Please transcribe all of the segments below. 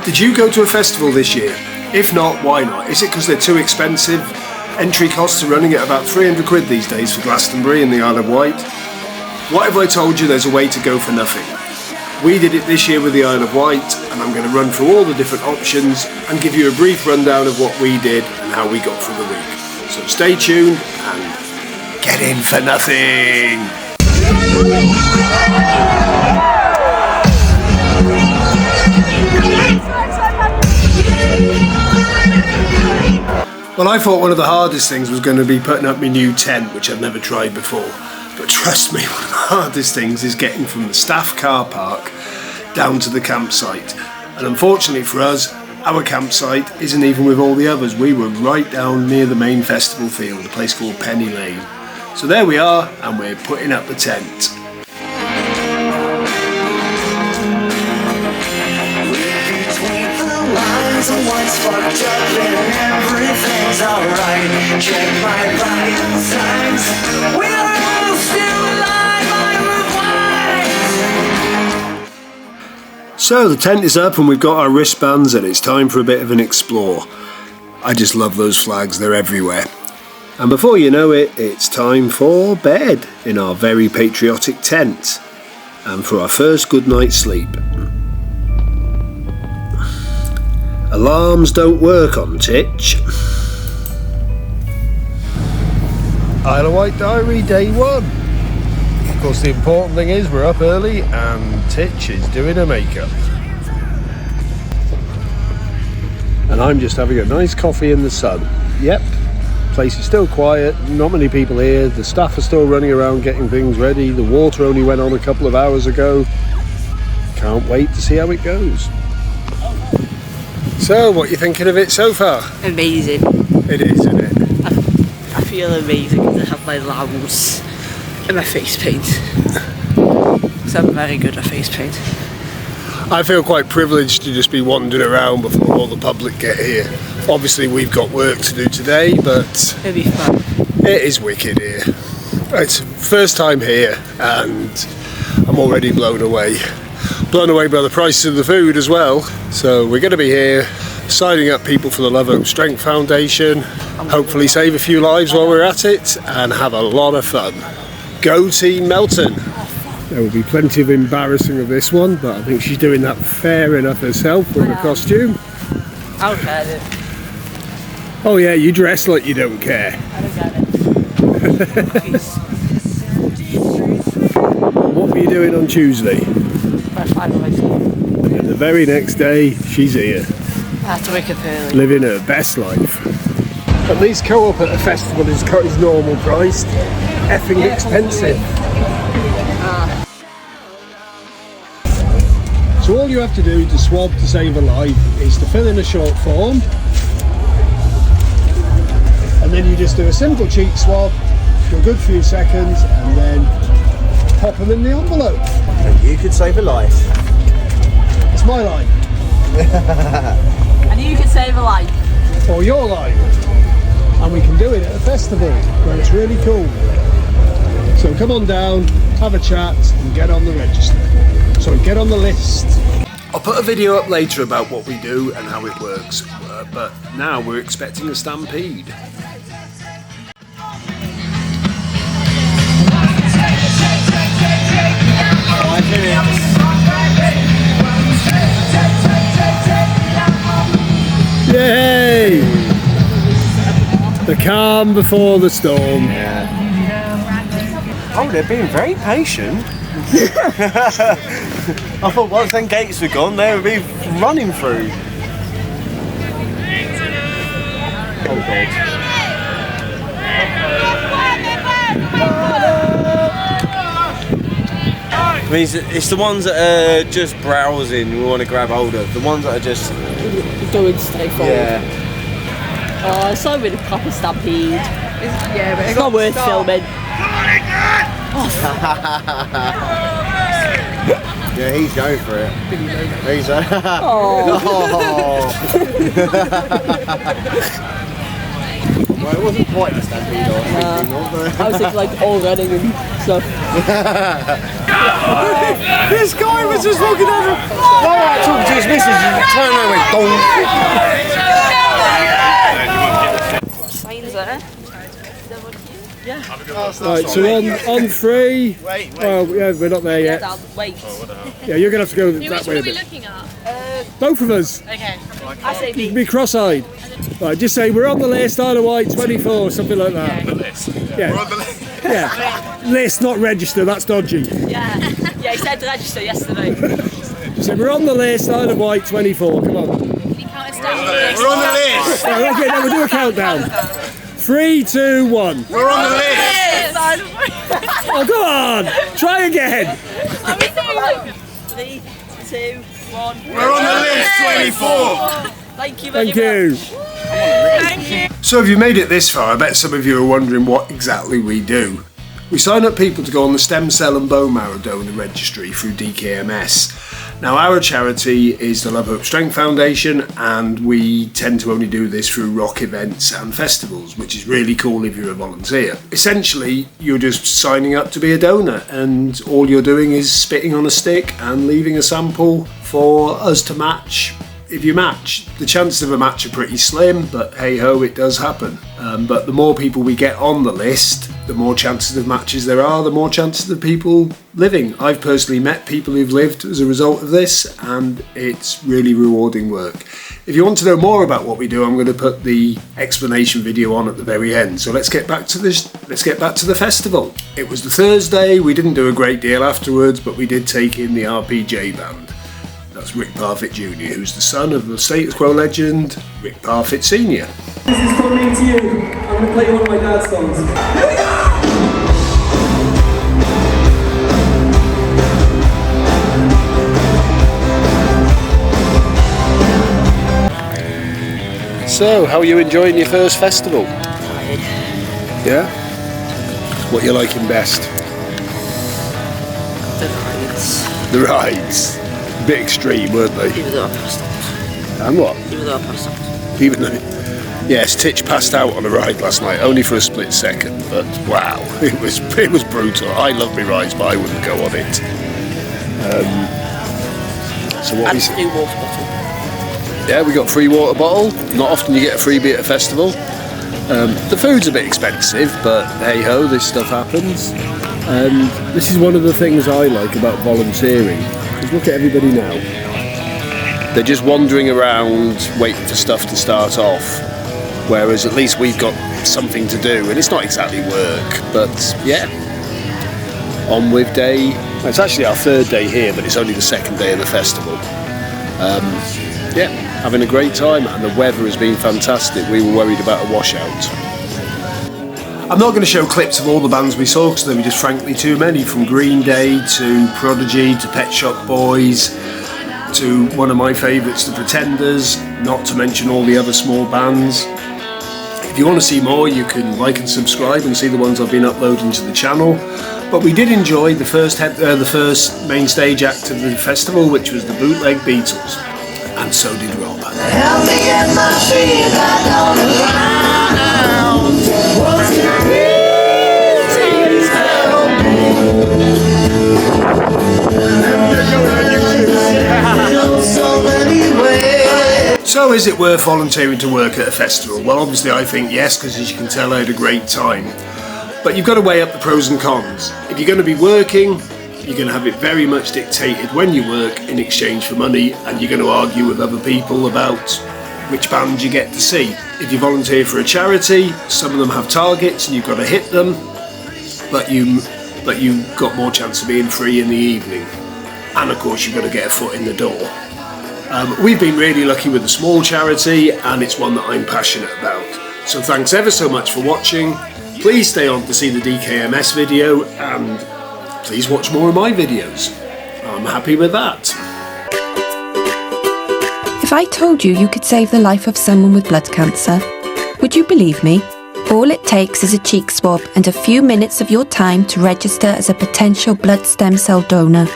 Did you go to a festival this year? If not, why not? Is it because they're too expensive? Entry costs are running at about 300 quid these days for Glastonbury in the Isle of Wight. What if I told you there's a way to go for nothing? We did it this year with the Isle of Wight, and I'm going to run through all the different options and give you a brief rundown of what we did and how we got through the week. So stay tuned and get in for nothing! Well, I thought one of the hardest things was going to be putting up my new tent, which I've never tried before. But trust me, one of the hardest things is getting from the staff car park down to the campsite. And unfortunately for us, our campsite isn't even with all the others. We were right down near the main festival field, a place called Penny Lane. So there we are, and we're putting up the tent. Someone's fucked up and everything's alright. Check my vital signs. We are all still alive. I'm So the tent is up and we've got our wristbands and it's time for a bit of an explore. I just love those flags, they're everywhere. And before you know it, it's time for bed in our very patriotic tent and for our first good night's sleep. Alarms don't work on Titch. Isle of Wight Diary, day 1. Of course, the important thing is we're up early and Titch is doing her makeup. And I'm just having a nice coffee in the sun. Yep, place is still quiet, not many people here, the staff are still running around getting things ready, the water only went on a couple of hours ago. Can't wait to see how it goes. So, what are you thinking of it so far? Amazing. It is, isn't it? I feel amazing because I have my lamps and my face paint. So I'm very good at face paint. I feel quite privileged to just be wandering around before all the public get here. Obviously we've got work to do today, but It'll be fun. it is wicked here. It's first time here and I'm already blown away. Blown away by the prices of the food as well. So we're going to be here signing up people for the Love Hope Strength Foundation, hopefully save a few lives while we're at it and have a lot of fun. Go Team Melton! There will be plenty of embarrassing of this one, but I think she's doing that fair enough herself with the costume. I don't get it. Oh yeah, you dress like you don't care. I don't get it. What were you doing on Tuesday? And the very next day, she's here. I have to wake up early. Living her best life. At least co-op at a festival is normal priced. Effing expensive. So all you have to do to swab to save a life is to fill in a short form. And then you just do a simple cheek swab for a good few seconds and then pop them in the envelope. And you could save a life. It's my life. And you can save a life. Or your life. And we can do it at a festival where it's really cool. So come on down, have a chat and get on the register. Sorry, get on the list. I'll put a video up later about what we do and how it works, but now we're expecting a stampede. Yay! The calm before the storm. Yeah. Oh, they're being very patient. I thought once them gates were gone, they would be running through. Oh God. I mean, it's the ones that are just browsing we want to grab hold of. The ones that are just Going straight forward. yeah. Oh, it's not really proper stampede. Yeah, but It's not worth filming. Yeah, he's going for it. He's Oh. Well, it wasn't quite the stampede I was thinking of, but I was thinking like all running and stuff. This guy was just walking over. While I talking to his missus, he turned around and went, Signs there. Yeah. Right, so on 3. Well, yeah, we're not there yet. Wait. Yeah, you're going to have to go that Which way one a are we bit. looking at? Both of us. Okay. I say B. Be cross-eyed. Right, just say we're on the list, Isle of Wight 24, something like that. Okay. Yeah. We're on the list. Yeah. List, not register, that's dodgy. Yeah. Yeah, he said register yesterday. So we're on the list, Isle of Wight 24, come on. Can you count us down? We're on the list. Right, okay, now we'll do a countdown. 3, 2, 1. We're on the list. Oh, go on! Try again! 3, 2, 1. We're on the list. 24. Thank you very Thank you. Thank you. So if you made it this far, I bet some of you are wondering what exactly we do. We sign up people to go on the stem cell and bone marrow donor registry through DKMS. Now our charity is the Love Hope Strength Foundation, and we tend to only do this through rock events and festivals, which is really cool if you're a volunteer. Essentially, you're just signing up to be a donor, and all you're doing is spitting on a stick and leaving a sample for us to match. If you match, the chances of a match are pretty slim, but hey ho, it does happen. But the more people we get on the list, the more chances of matches there are, the more chances of people living. I've personally met people who've lived as a result of this, and it's really rewarding work. If you want to know more about what we do, I'm going to put the explanation video on at the very end. So let's get back to this. Let's get back to the festival. It was the Thursday. We didn't do a great deal afterwards, but we did take in the RPJ band. That's Rick Parfitt Jr., who's the son of the status quo legend, Rick Parfitt Sr. This is for me to you. I'm going to play one of my dad's songs. Here we go! So, how are you enjoying your first festival? Yeah? What you liking best? The rides. The rides. A bit extreme, weren't they? Even though I passed out. And what? Even though I passed out. Even though... Yes, Titch passed out on a ride last night, only for a split second, but wow, it was brutal. I love my rides, but I wouldn't go on it. So what And we free water bottle. Yeah, we got free water bottle. Not often you get a freebie at a festival. The food's a bit expensive, but hey ho, this stuff happens. And this is one of the things I like about volunteering. Because look at everybody now. They're just wandering around, waiting for stuff to start off. Whereas at least we've got something to do, and it's not exactly work, but yeah. On with day. It's actually our third day here, but it's only the second day of the festival. Yeah, having a great time, and the weather has been fantastic. We were worried about a washout. I'm not going to show clips of all the bands we saw because there were just frankly too many, from Green Day to Prodigy to Pet Shop Boys to one of my favourites, The Pretenders, not to mention all the other small bands. If you want to see more, you can like and subscribe and see the ones I've been uploading to the channel. But we did enjoy the first main stage act of the festival, which was the Bootleg Beatles, and so did Rob. Help me get my feet back on the ground. Won't you please help me? So many ways. So is it worth volunteering to work at a festival? Well, obviously I think yes, because as you can tell I had a great time. But you've got to weigh up the pros and cons. If you're going to be working, you're going to have it very much dictated when you work in exchange for money, and you're going to argue with other people about which band you get to see. If you volunteer for a charity, some of them have targets and you've got to hit them, but you've got more chance of being free in the evening. And of course you've got to get a foot in the door. We've been really lucky with a small charity, and it's one that I'm passionate about. So thanks ever so much for watching. Please stay on to see the DKMS video, and please watch more of my videos. I'm happy with that. If I told you you could save the life of someone with blood cancer, would you believe me? All it takes is a cheek swab and a few minutes of your time to register as a potential blood stem cell donor.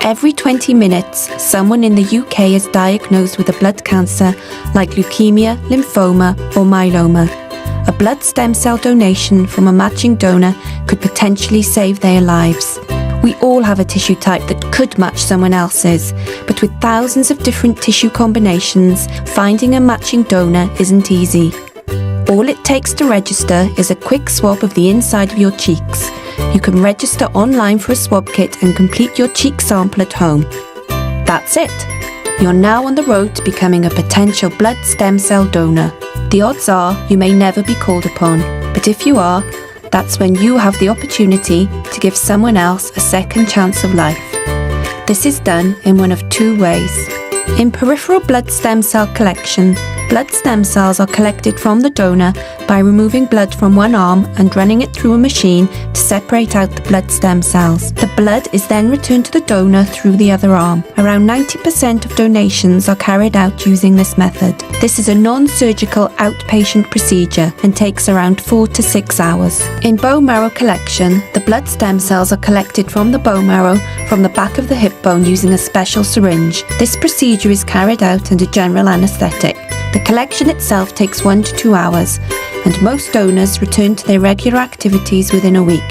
Every 20 minutes, someone in the UK is diagnosed with a blood cancer like leukemia, lymphoma or myeloma. A blood stem cell donation from a matching donor could potentially save their lives. We all have a tissue type that could match someone else's, but with thousands of different tissue combinations, finding a matching donor isn't easy. All it takes to register is a quick swab of the inside of your cheeks. You can register online for a swab kit and complete your cheek sample at home. That's it. You're now on the road to becoming a potential blood stem cell donor. The odds are you may never be called upon, but if you are, that's when you have the opportunity to give someone else a second chance of life. This is done in one of two ways. In peripheral blood stem cell collection, blood stem cells are collected from the donor by removing blood from one arm and running it through a machine to separate out the blood stem cells. The blood is then returned to the donor through the other arm. Around 90% of donations are carried out using this method. This is a non-surgical outpatient procedure and takes around 4 to 6 hours. In bone marrow collection, the blood stem cells are collected from the bone marrow from the back of the hip bone using a special syringe. This procedure is carried out under general anaesthetic. The collection itself takes 1 to 2 hours, and most donors return to their regular activities within a week.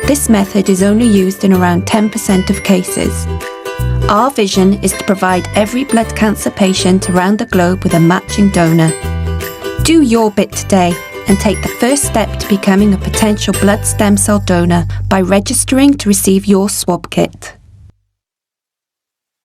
This method is only used in around 10% of cases. Our vision is to provide every blood cancer patient around the globe with a matching donor. Do your bit today and take the first step to becoming a potential blood stem cell donor by registering to receive your swab kit.